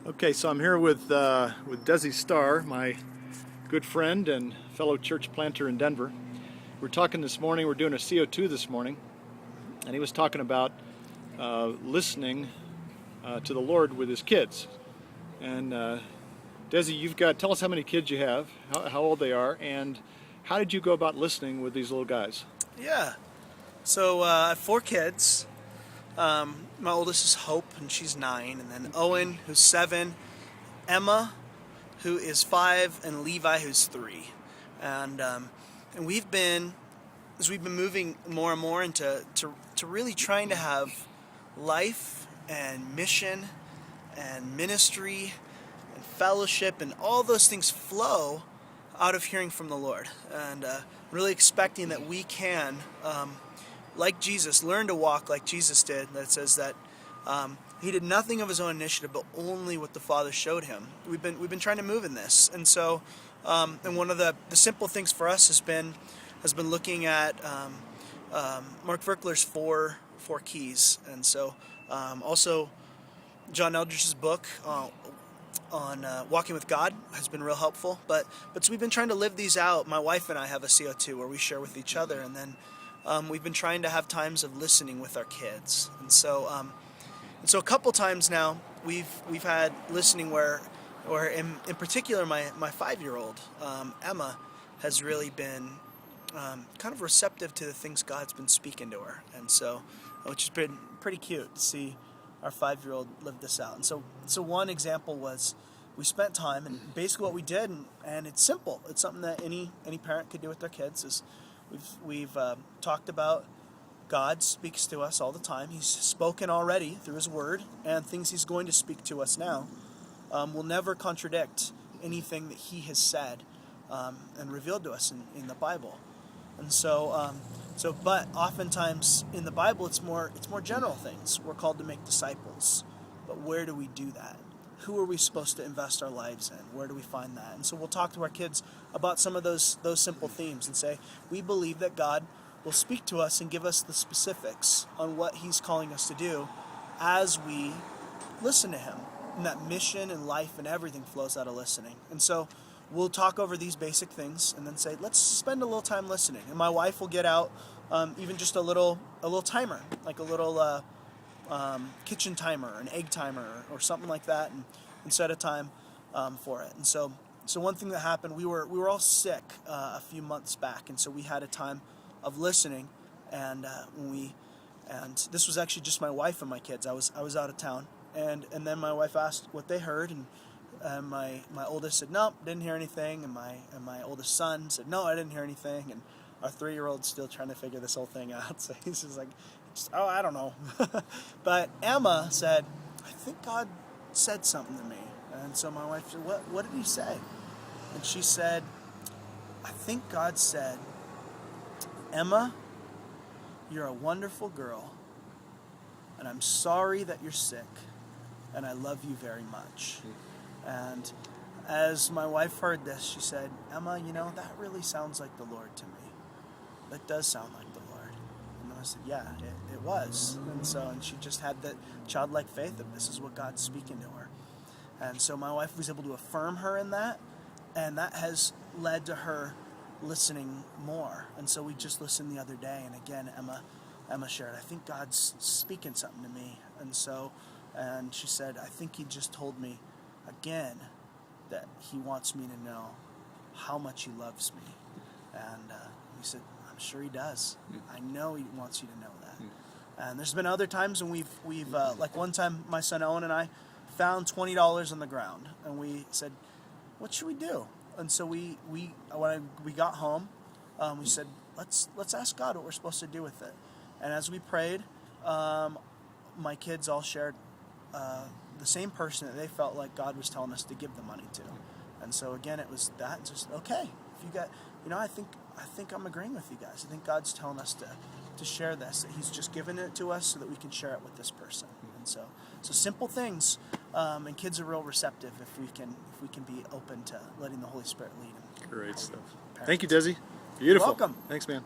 Okay, so I'm here with God Starr, my good friend and fellow church planter in Denver. We're talking this morning. We're doing a CO2 this morning, and he was talking about listening to the Lord with his kids. And Desi, tell us how many kids you have, how old they are, and how did you go about listening with these little guys? Yeah. So I have four kids. My oldest is Hope, and she's 9, and then Owen, who's 7, Emma, who is 5, and Levi, who's 3. And we've been, as we've been moving more and more into really trying to have life and mission and ministry and fellowship and all those things flow out of hearing from the Lord, and really expecting that we can, like Jesus, learn to walk like Jesus did. That says that he did nothing of his own initiative, but only what the Father showed him. We've been trying to move in this, and so and one of the simple things for us has been looking at Mark Verkler's four keys, and so also John Eldridge's book on walking with God has been real helpful. But so we've been trying to live these out. My wife and I have a CO2 where we share with each other, and then we've been trying to have times of listening with our kids. And so a couple times now we've had listening where in particular my 5-year-old Emma has really been kind of receptive to the things God's been speaking to her, and so which has been pretty cute to see our 5-year-old live this out. And so one example was we spent time, and basically what we did, and it's simple. It's something that any parent could do with their kids. Is we've talked about God speaks to us all the time. He's spoken already through His Word, and things He's going to speak to us now will never contradict anything that He has said and revealed to us in the Bible. And but oftentimes in the Bible, it's more general things. We're called to make disciples, but where do we do that? Who are we supposed to invest our lives in? Where do we find that? And so we'll talk to our kids about some of those simple themes and say, we believe that God will speak to us and give us the specifics on what He's calling us to do as we listen to Him. And that mission and life and everything flows out of listening. And so we'll talk over these basic things and then say, let's spend a little time listening. And my wife will get out even just a little timer, like a little kitchen timer, an egg timer, or something like that, and set a time for it. And so one thing that happened, we were all sick a few months back, and so we had a time of listening, and this was actually just my wife and my kids. I was out of town, and then my wife asked what they heard, and my oldest said, no, didn't hear anything, and my oldest son said, no, I didn't hear anything, and our 3-year-old's still trying to figure this whole thing out, so he's just like, oh, I don't know. But Emma said, I think God said something to me. And so my wife said, what did He say? And she said, I think God said, Emma, you're a wonderful girl, and I'm sorry that you're sick, and I love you very much. And as my wife heard this, she said, Emma, that really sounds like the Lord to me. That does sound like the Lord. And I said, yeah, it was. And she just had that childlike faith that this is what God's speaking to her. And so my wife was able to affirm her in that, and that has led to her listening more. And so we just listened the other day, and again, Emma shared, I think God's speaking something to me. And she said, I think He just told me again that He wants me to know how much He loves me. And we said, I'm sure He does. I know He wants you to know that. And there's been other times when we've like one time my son Owen and I found $20 on the ground, and we said, what should we do? And so when we got home, we said, let's ask God what we're supposed to do with it. And as we prayed, my kids all shared the same person that they felt like God was telling us to give the money to. And so again, it was that, just, okay, if you got, I think I'm agreeing with you guys. I think God's telling us to share this, that He's just given it to us so that we can share it with this person. And so simple things, and kids are real receptive if we can be open to letting the Holy Spirit lead them. Great stuff. Thank you, Desi. Beautiful. You're welcome. Thanks, man.